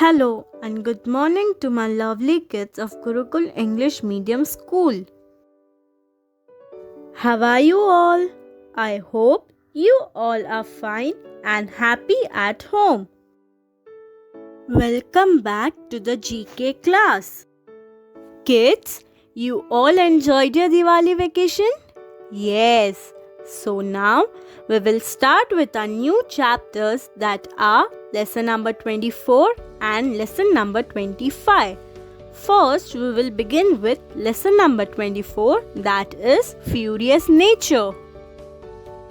Hello and good morning to my lovely kids of Gurukul English Medium School. How are you all? I hope you all are fine and happy at home. Welcome back to the GK class. Kids, you all enjoyed your Diwali vacation? Yes. So now we will start with our new chapters that are lesson number 24 and lesson number 25. First, we will begin with lesson number 24, that is Furious Nature.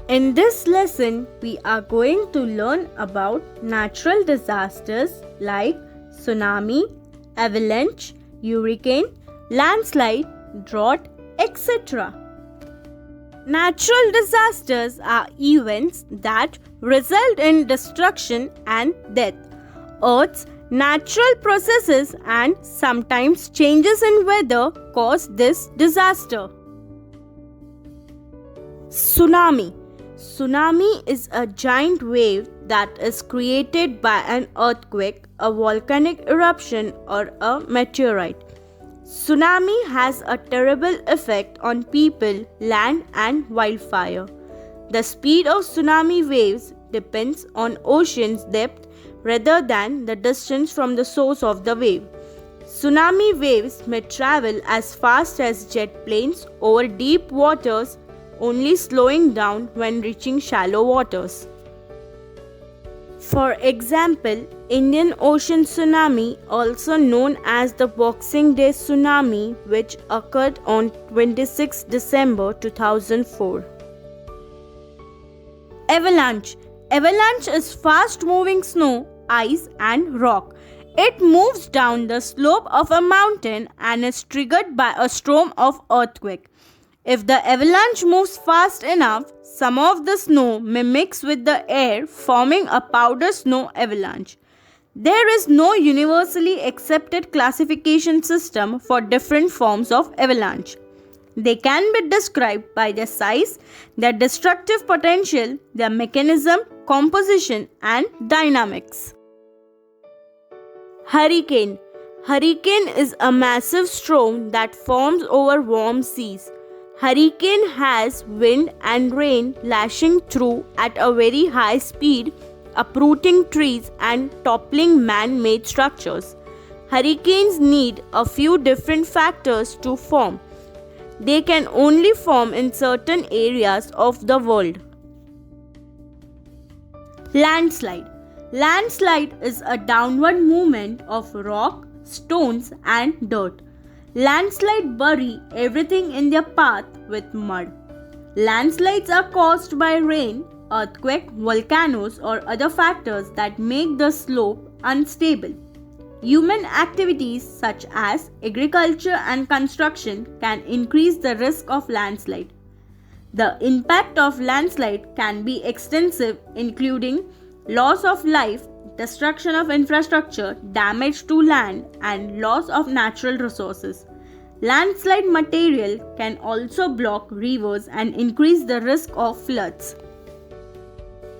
In this lesson, we are going to learn about natural disasters like tsunami, avalanche, hurricane, landslide, drought, etc. Natural disasters are events that result in destruction and death. Earth's natural processes and sometimes changes in weather cause this disaster. Tsunami. Tsunami is a giant wave that is created by an earthquake, a volcanic eruption, or a meteorite. Tsunami has a terrible effect on people, land, and wildfire. The speed of tsunami waves depends on ocean's depth rather than the distance from the source of the wave. Tsunami waves may travel as fast as jet planes over deep waters, only slowing down when reaching shallow waters. For example, Indian Ocean tsunami, also known as the Boxing Day tsunami, which occurred on 26 December 2004. Avalanche. Avalanche is fast-moving snow, ice and rock. It moves down the slope of a mountain and is triggered by a storm of earthquake. If the avalanche moves fast enough, some of the snow may mix with the air, forming a powder snow avalanche. There is no universally accepted classification system for different forms of avalanche. They can be described by their size, their destructive potential, their mechanism, composition, and dynamics. Hurricane. Hurricane is a massive storm that forms over warm seas. Hurricane has wind and rain lashing through at a very high speed, uprooting trees and toppling man-made structures. Hurricanes need a few different factors to form. They can only form in certain areas of the world. Landslide. Landslide is a downward movement of rock, stones and dirt. Landslides bury everything in their path with mud. Landslides are caused by rain, earthquake, volcanoes, or other factors that make the slope unstable. Human activities such as agriculture and construction can increase the risk of landslide. The impact of landslide can be extensive, including loss of life, destruction of infrastructure, damage to land, and loss of natural resources. Landslide material can also block rivers and increase the risk of floods.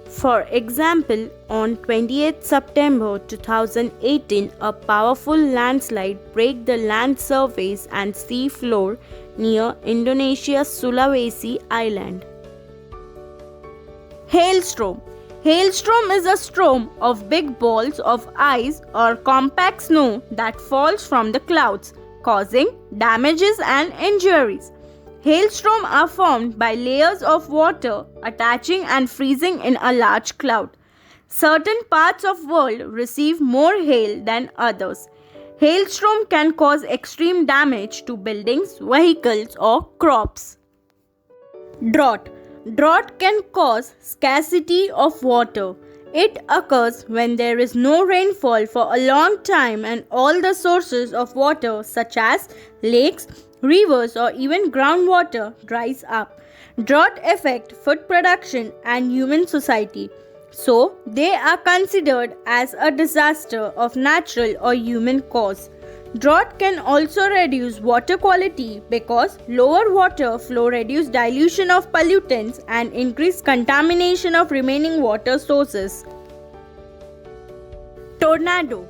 For example, on 28 September 2018, a powerful landslide broke the land surface and sea floor near Indonesia's Sulawesi Island. Hailstorm. Hailstorm is a storm of big balls of ice or compact snow that falls from the clouds, causing damages and injuries. Hailstorms are formed by layers of water attaching and freezing in a large cloud. Certain parts of the world receive more hail than others. Hailstorm can cause extreme damage to buildings, vehicles, or crops. Drought. Drought can cause scarcity of water. It occurs when there is no rainfall for a long time and all the sources of water such as lakes, rivers or even groundwater dries up. Drought affect food production and human society. So, they are considered as a disaster of natural or human cause. Drought can also reduce water quality because lower water flow reduces dilution of pollutants and increase contamination of remaining water sources. Tornado.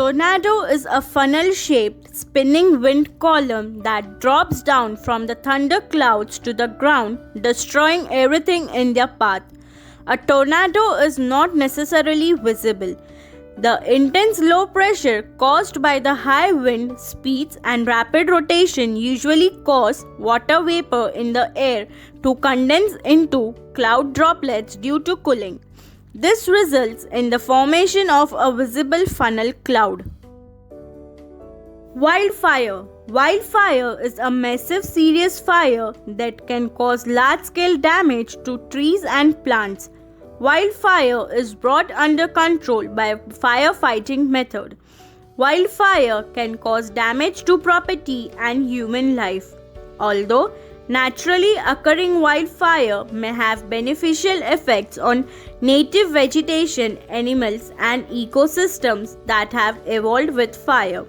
Tornado is a funnel-shaped spinning wind column that drops down from the thunder clouds to the ground, destroying everything in their path. A tornado is not necessarily visible. The intense low pressure caused by the high wind speeds and rapid rotation usually cause water vapor in the air to condense into cloud droplets due to cooling. This results in the formation of a visible funnel cloud. Wildfire. Wildfire is a massive serious fire that can cause large-scale damage to trees and plants. Wildfire is brought under control by firefighting method. Wildfire can cause damage to property and human life. Although naturally occurring wildfire may have beneficial effects on native vegetation, animals, and ecosystems that have evolved with fire.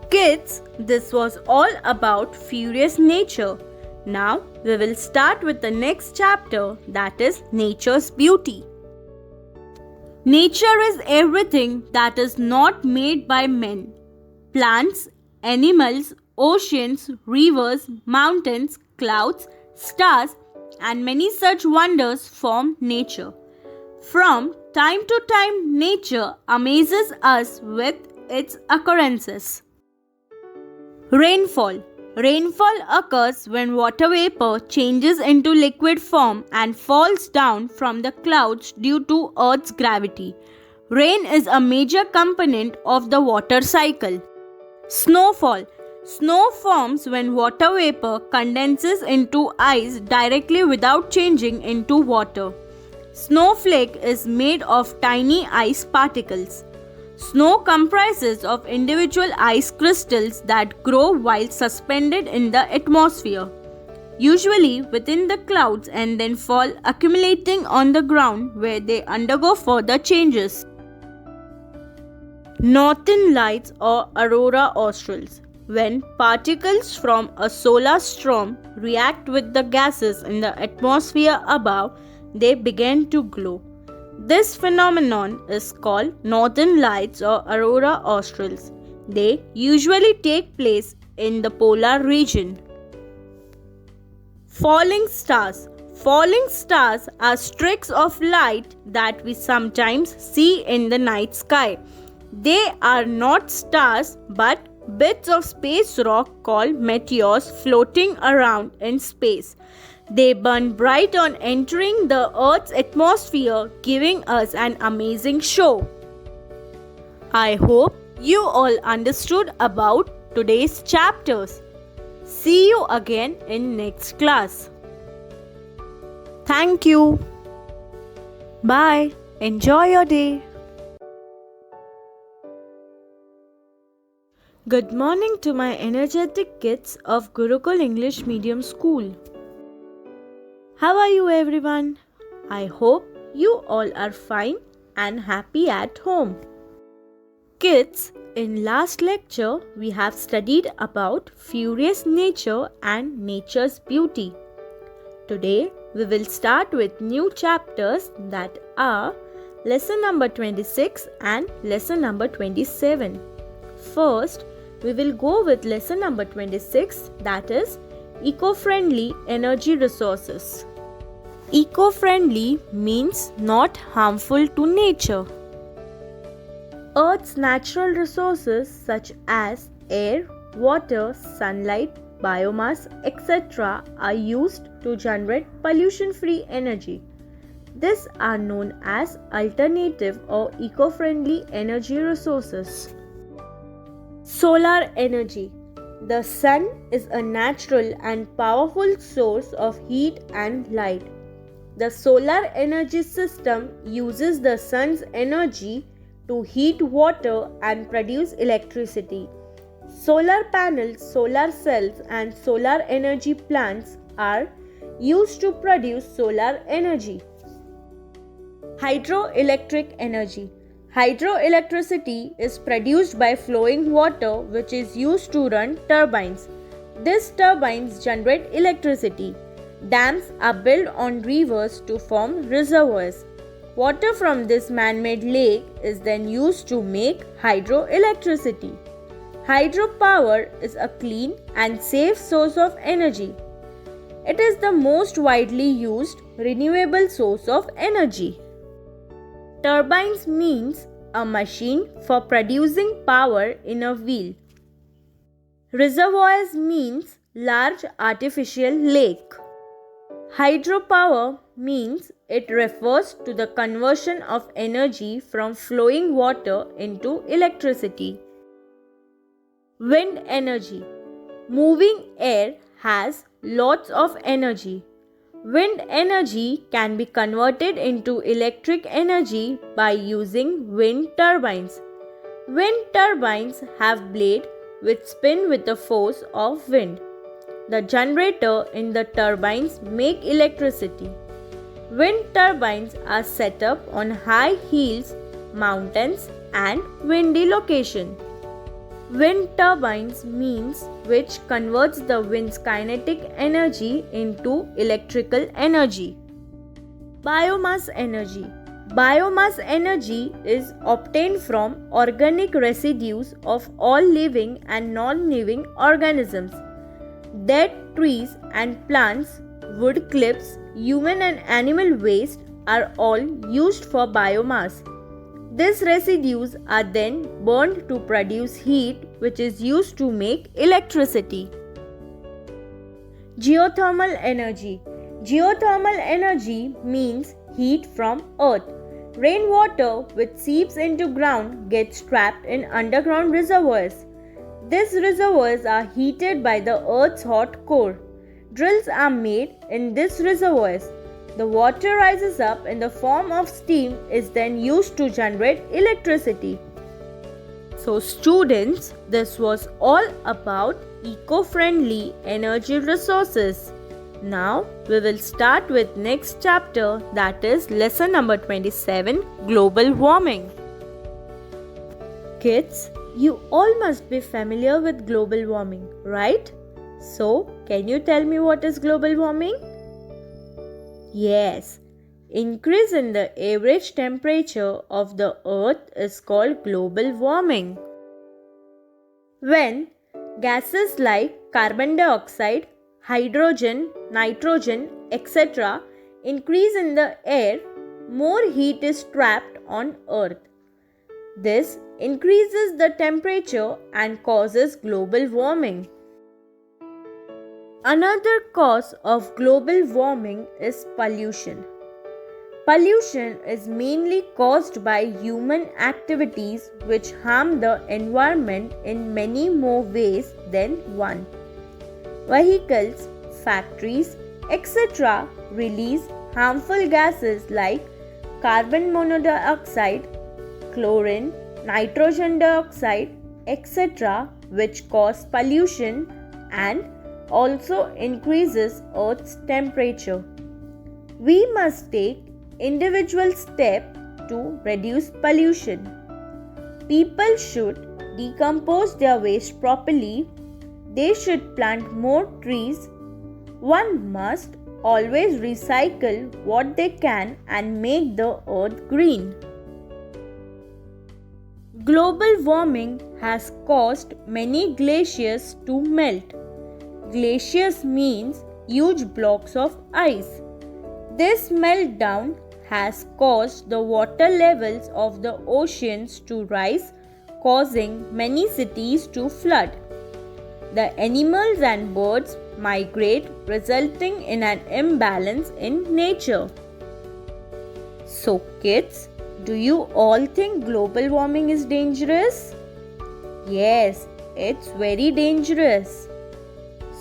Kids, this was all about furious nature. Now we will start with the next chapter, that is nature's beauty. Nature is everything that is not made by men. Plants, animals, oceans, rivers, mountains, clouds, stars, and many such wonders form nature. From time to time, nature amazes us with its occurrences. Rainfall. Rainfall occurs when water vapor changes into liquid form and falls down from the clouds due to Earth's gravity. Rain is a major component of the water cycle. Snowfall. Snow forms when water vapor condenses into ice directly without changing into water. Snowflake is made of tiny ice particles. Snow comprises of individual ice crystals that grow while suspended in the atmosphere, usually within the clouds, and then fall, accumulating on the ground where they undergo further changes. Northern Lights or aurora australis. When particles from a solar storm react with the gases in the atmosphere above, they begin to glow. This phenomenon is called northern lights or aurora australis. They usually take place in the polar region. Falling stars. Falling stars are streaks of light that we sometimes see in the night sky. They are not stars but bits of space rock called meteors floating around in space. They burn bright on entering the Earth's atmosphere, giving us an amazing show. I hope you all understood about today's chapters. See you again in next class. Thank you. Bye. Enjoy your day. Good morning to my energetic kids of Gurukul English Medium School. How are you everyone? I hope you all are fine and happy at home. Kids, in last lecture we have studied about furious nature and nature's beauty. Today we will start with new chapters that are lesson number 26 and lesson number 27. First, we will go with lesson number 26, that is eco-friendly energy resources. Eco-friendly means not harmful to nature. Earth's natural resources such as air, water, sunlight, biomass, etc. are used to generate pollution-free energy. These are known as alternative or eco-friendly energy resources. Solar energy. The sun is a natural and powerful source of heat and light. The solar energy system uses the sun's energy to heat water and produce electricity. Solar panels, solar cells, and solar energy plants are used to produce solar energy. Hydroelectric energy. Hydroelectricity is produced by flowing water which is used to run turbines. These turbines generate electricity. Dams are built on rivers to form reservoirs. Water from this man-made lake is then used to make hydroelectricity. Hydropower is a clean and safe source of energy. It is the most widely used renewable source of energy. Turbines means a machine for producing power in a wheel. Reservoirs means large artificial lake. Hydropower means it refers to the conversion of energy from flowing water into electricity. Wind energy. Moving air has lots of energy. Wind energy can be converted into electric energy by using wind turbines. Wind turbines have blades which spin with the force of wind. The generator in the turbines make electricity. Wind turbines are set up on high hills, mountains and windy locations. Wind turbines means which converts the wind's kinetic energy into electrical energy. Biomass energy. Biomass energy is obtained from organic residues of all living and non-living organisms. Dead trees and plants, wood clips, human and animal waste are all used for biomass. These residues are then burned to produce heat, which is used to make electricity. Geothermal energy. Geothermal energy means heat from earth. Rainwater which seeps into ground gets trapped in underground reservoirs. These reservoirs are heated by the earth's hot core. Drills are made in these reservoirs. The water rises up in the form of steam is then used to generate electricity. So students, this was all about eco-friendly energy resources. Now we will start with next chapter, that is lesson number 27, global warming. Kids, you all must be familiar with global warming, right? So, can you tell me what is global warming? Yes, increase in the average temperature of the earth is called global warming. When gases like carbon dioxide, hydrogen, nitrogen, etc. increase in the air, more heat is trapped on earth. This increases the temperature and causes global warming. Another cause of global warming is pollution. Pollution is mainly caused by human activities which harm the environment in many more ways than one. Vehicles, factories, etc. release harmful gases like carbon monoxide, chlorine, nitrogen dioxide, etc. which cause pollution and also increases Earth's temperature. We must take individual steps to reduce pollution. People should decompose their waste properly. They should plant more trees. One must always recycle what they can and make the earth green. Global warming has caused many glaciers to melt. Glaciers means huge blocks of ice. This meltdown has caused the water levels of the oceans to rise, causing many cities to flood. The animals and birds migrate, resulting in an imbalance in nature. So kids, do you all think global warming is dangerous? Yes, it's very dangerous.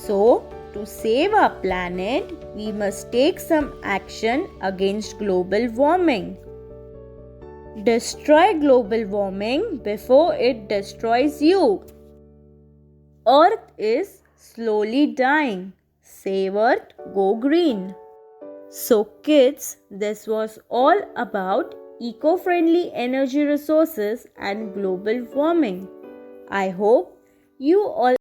So, to save our planet, we must take some action against global warming. Destroy global warming before it destroys you. Earth is slowly dying. Save Earth, go green. So kids, this was all about eco-friendly energy resources and global warming. I hope you all